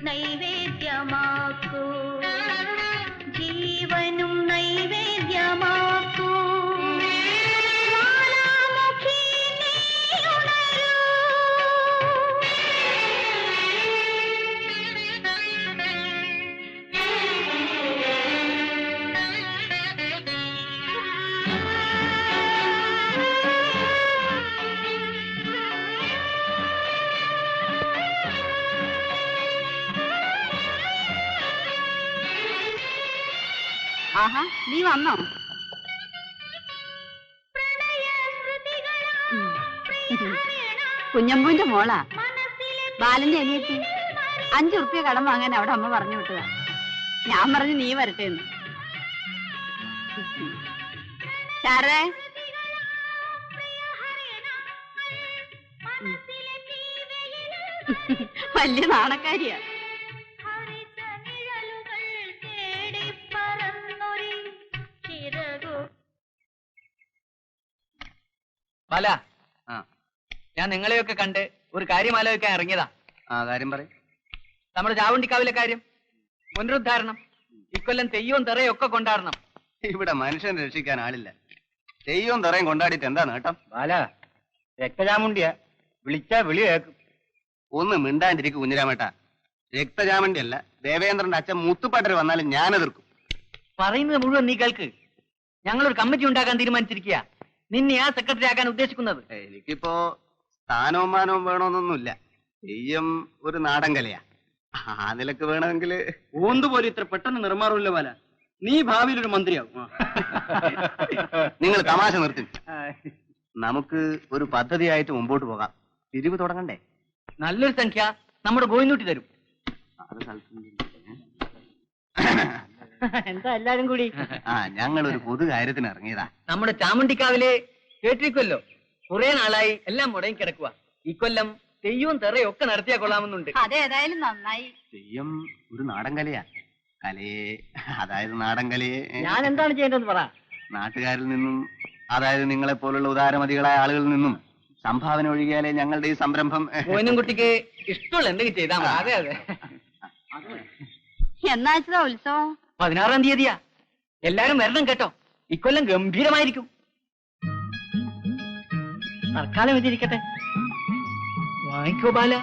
നൈവേദ്യമാക്കൂ ജീവനും നൈവേദ്യമാക്കൂ ജ്വാലാമുഖി നീയുണരൂ ആഹാ നീ വന്നോ? കുഞ്ഞമ്പൂന്റെ മോളാ, ബാലന്റെ അനിയത്തി. 5 ഉറുപ്പ്യ കടം വാങ്ങാൻ അവിടെ അമ്മ പറഞ്ഞു വിട്ടതാ. ഞാൻ പറഞ്ഞു നീ വരട്ടെ എന്ന്. സാറേ വലിയ നാണക്കാരിയാ. ബാല, ഞാൻ നിങ്ങളെയൊക്കെ കണ്ട് ഒരു കാര്യം ആലോചിക്കാൻ ഇറങ്ങിയതാ. കാര്യം പറയും. നമ്മുടെ ചാവുണ്ടിക്കാവിലെ കാര്യം, പുനരുദ്ധാരണം. ഇക്കൊല്ലം തെയ്യവും തെറയും ഒക്കെ കൊണ്ടാടണം. ഇവിടെ മനുഷ്യനെ രക്ഷിക്കാൻ ആളില്ല. തെയ്യവും തെറയും കൊണ്ടാടിയിട്ട് എന്താ നേട്ടം? ബാല, രക്തചാമുണ്ടിയാ, വിളിച്ചാ വിളി കേൾക്കും. ഒന്ന് മിണ്ടാണ്ടിരിക്കും കുഞ്ഞിരാമേട്ട. രക്തചാമണ്ടിയല്ല, ദേവേന്ദ്രന്റെ അച്ഛൻ മുത്തുപ്പാട്ടർ വന്നാലും ഞാൻ എതിർക്കും. പറയുന്നത് മുഴുവൻ നീ കേൾക്ക്. ഞങ്ങളൊരു കമ്മിറ്റി ഉണ്ടാക്കാൻ തീരുമാനിച്ചിരിക്കുക. നിന്നെ ആ സെക്രട്ടറി ആക്കാൻ ഉദ്ദേശിക്കുന്നത്. എനിക്കിപ്പോ സ്ഥാനവും മാനവും വേണമെന്നൊന്നുമില്ല. തെയ്യം ഒരു നാടൻ കലയാ. ആ നിലക്ക് വേണമെങ്കിൽ. ഓന്തുപോലെ ഇത്ര പെട്ടെന്ന് നിർമാറില്ല ബാല. നീ ഭാവിയിൽ ഒരു മന്ത്രിയാവും. നിങ്ങൾ തമാശ നിർത്തി. നമുക്ക് ഒരു പദ്ധതിയായിട്ട് മുമ്പോട്ട് പോകാം. പിരിവ് തുടങ്ങണ്ടേ? നല്ലൊരു സംഖ്യ നമ്മുടെ ഗോയിന്നൂട്ടി തരും. എന്താ എല്ലാരും കൂടി? ഞങ്ങൾ ഒരു പൊതു കാര്യത്തിന് ഇറങ്ങിയതാ. നമ്മുടെ ചാമുണ്ടിക്കാവിലെ കേട്ടിരിക്കുമല്ലോ, കുറെ നാളായി എല്ലാം മുടങ്ങി കിടക്കുക. ഇക്കൊല്ലം തെയ്യവും തെറയും ഒക്കെ നടത്തിയാ കൊള്ളാമെന്നുണ്ട്. അതേതായാലും നന്നായി. തെയ്യം ഒരു നാടൻ കലയാ. കലയെ, അതായത് നാടൻ കലയെ ഞാൻ എന്താണ് ചെയ്യേണ്ടതെന്ന് പറ. നാട്ടുകാരിൽ നിന്നും, അതായത് നിങ്ങളെ പോലുള്ള ഉദാരമതികളായ ആളുകളിൽ നിന്നും സംഭാവന ഒഴുകിയാലേ ഞങ്ങളുടെ ഈ സംരംഭം. കുട്ടിക്ക് ഇഷ്ടമുള്ള എന്തെങ്കിലും ചെയ്താൽ മതി. അതെ അതെ. എന്നാച്ചാ ഉത്സവം? 16-ാം തീയതിയാ. എല്ലാരും വരണം കേട്ടോ. ഇക്കൊല്ലം ഗംഭീരമായിരിക്കും. തൽക്കാലം ഇതിരിക്കട്ടെ. വാങ്ങിക്കോ ബാല.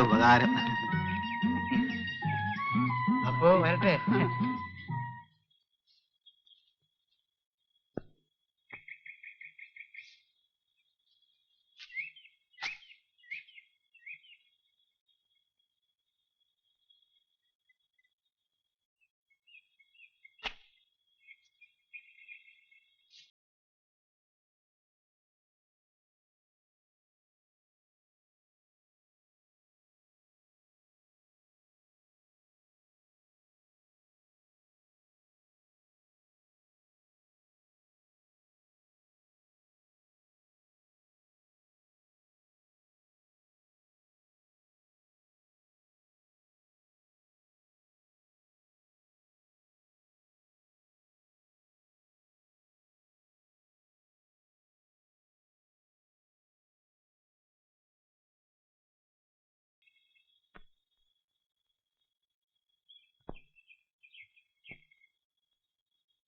ഉപകാരം. അപ്പോ വരട്ടെ.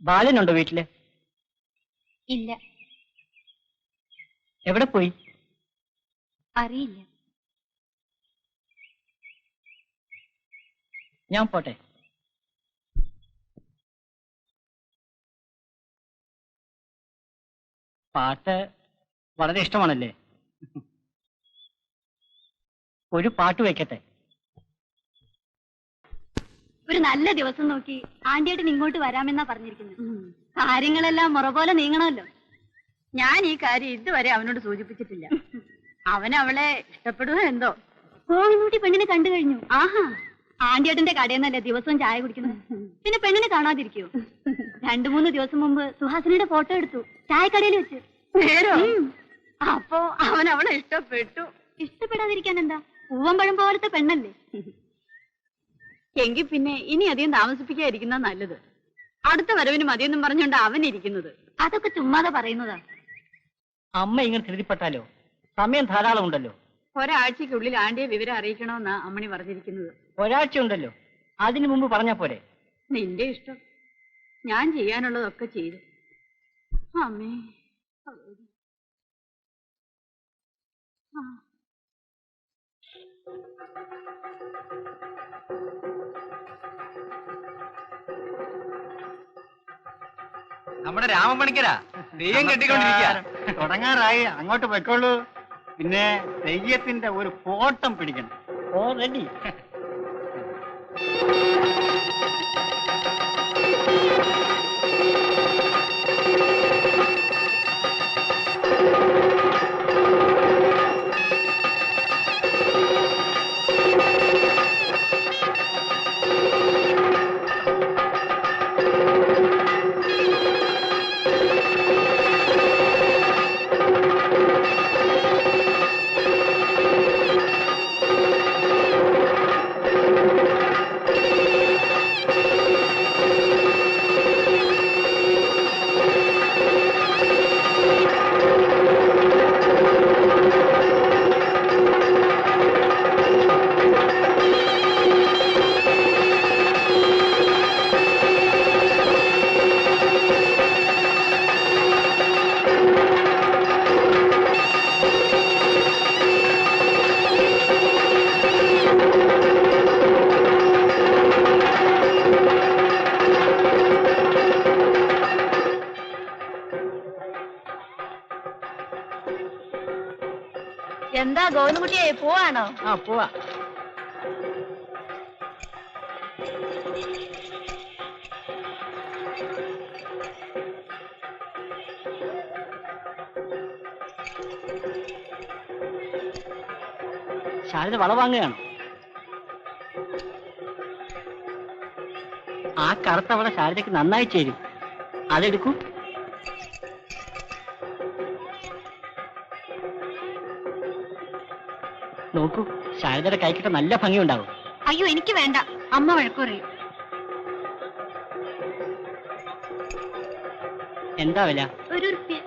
ബാലനുണ്ടോ വീട്ടില്? ഇല്ല. എവിടെ പോയി? അറിയില്ല. ഞാൻ പോട്ടെ. പാട്ട് വളരെ ഇഷ്ടമാണല്ലേ? ഒരു പാട്ട് വെക്കട്ടെ. ഒരു നല്ല ദിവസം നോക്കി ആന്റിയേട്ടൻ ഇങ്ങോട്ട് വരാമെന്നാ പറഞ്ഞിരിക്കുന്നത്. കാര്യങ്ങളെല്ലാം മുറ പോലെ നീങ്ങണമല്ലോ. ഞാൻ ഈ കാര്യം ഇതുവരെ അവനോട് സൂചിപ്പിച്ചിട്ടില്ല. അവൻ അവളെ ഇഷ്ടപ്പെടുവോ എന്തോ. കോഴിമൂട്ടി പെണ്ണിനെ കണ്ടു കഴിഞ്ഞു. ആഹാ, ആന്റിയേട്ടന്റെ കടയിൽ നിന്നല്ലേ ദിവസവും ചായ കുടിക്കുന്നത്. പിന്നെ പെണ്ണിനെ കാണാതിരിക്കോ? 2-3 ദിവസം മുമ്പ് സുഹാസിനിയുടെ ഫോട്ടോ എടുത്തു, ചായക്കടയിൽ വെച്ച്. നേരോ? അപ്പൊ അവൻ അവളെ ഇഷ്ടപ്പെട്ടു. ഇഷ്ടപ്പെടാതിരിക്കാൻ എന്താ? പൂവമ്പഴം പോലത്തെ പെണ്ണല്ലേ. എങ്കിൽ പിന്നെ ഇനി അധികം താമസിപ്പിക്കാതിരിക്കുന്ന നല്ലത്. അടുത്ത വരവിന് മതിയെന്നും പറഞ്ഞുകൊണ്ട് അവൻ ഇരിക്കുന്നത്. അതൊക്കെ ചുമ്മാതെ പറയുന്നതാ. അമ്മ ഇങ്ങനെ ധൃതിപ്പെട്ടാലോ? സമയം ധാരാളം ഉണ്ടല്ലോ. ഒരാഴ്ചക്കുള്ളിൽ ആണ്ടിയെ വിവരം അറിയിക്കണമെന്നാ അമ്മണി പറഞ്ഞിരിക്കുന്നത്. ഒരാഴ്ച ഉണ്ടല്ലോ, അതിനു മുമ്പ് പറഞ്ഞാ പോരെ? നിന്റെ ഇഷ്ടം. ഞാൻ ചെയ്യാനുള്ളതൊക്കെ ചെയ്തു. അമ്മേ. ആ. നമ്മുടെ രാമപണിക്കരാ തെയ്യം കെട്ടിക്കൊണ്ടിരിക്കുക. തുടങ്ങാറായി, അങ്ങോട്ട് പോയിക്കോളൂ. പിന്നെ തെയ്യത്തിന്റെ ഒരു ഫോട്ടം പിടിക്കണം. ഓ റെഡി. എന്താ ഗോവിന്ദൻകുട്ടിയെ പോവാണോ? ആ പോവാ. ശാരദ വള വാങ്ങുകയാണോ? ആ കറുത്ത വള ശാരദയ്ക്ക് നന്നായി ചേരും. അതെടുക്കൂ. നോക്കൂ, ശാരദയുടെ കൈക്കിട്ട നല്ല ഭംഗിയുണ്ടാവും. അയ്യോ എനിക്ക് വേണ്ട, അമ്മ വഴക്കുറയും. എന്താ വില? ഒരു ഉറുപ്പ്യ.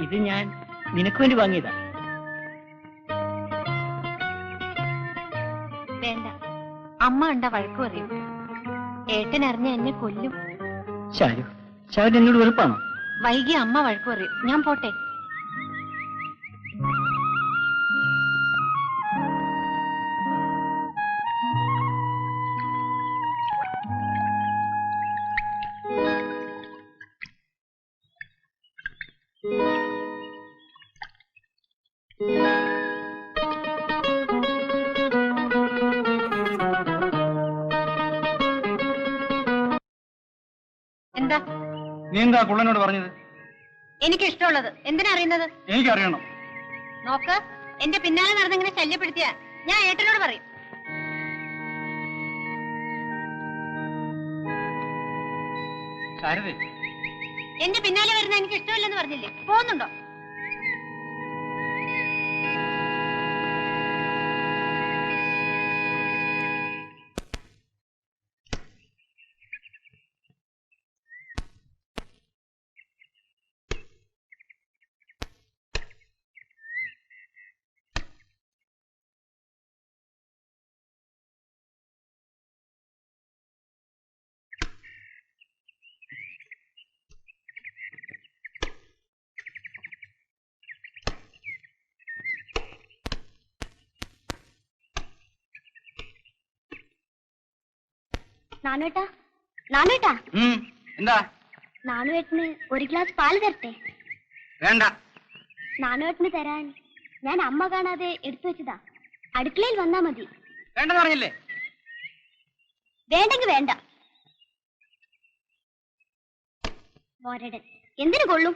ഇത് ഞാൻ നിനക്ക് വേണ്ടി വാങ്ങിയതാ. വേണ്ട, അമ്മ ഉണ്ടാ വഴക്കു പറയും. ഏട്ടൻ അറിഞ്ഞ എന്നെ കൊല്ലും. ശാരു, ശാരു എന്നോട് വെറുപ്പാണോ? വൈകി അമ്മ വഴക്കു പറയും. ഞാൻ പോട്ടെ. എന്താ നീ എന്താ കുള്ളനോട് പറഞ്ഞത്? എനിക്ക് ഇഷ്ടമുള്ളത് എന്തിനാ അറിയുന്നത്? എനിക്കറിയണം. നോക്ക്, എന്റെ പിന്നാലെ നടന്നിങ്ങനെ ശല്യപ്പെടുത്തിയ ഞാൻ ഏട്ടനോട് പറയും. ശാരദേ, എന്റെ പിന്നാലെ വരുന്ന എനിക്ക് ഇഷ്ടമില്ലെന്ന് പറഞ്ഞില്ലേ? പോകുന്നുണ്ടോ? നാണുവേട്ടാ നാണുവേട്ടാ എന്താ? നാണുവേട്ടന് ഒരു ഗ്ലാസ് പാല് തരട്ടെ? വേണ്ട. നാണുവേട്ടന് തരാൻ ഞാൻ അമ്മ കാണാതെ എടുത്തു വെച്ചതാ. അടുക്കളയിൽ വന്നാ മതി. വേണ്ടെന്ന് പറഞ്ഞില്ലേ? വേണ്ടെങ്കി വേണ്ട. മോരടൻ എന്തിനു കൊള്ളും?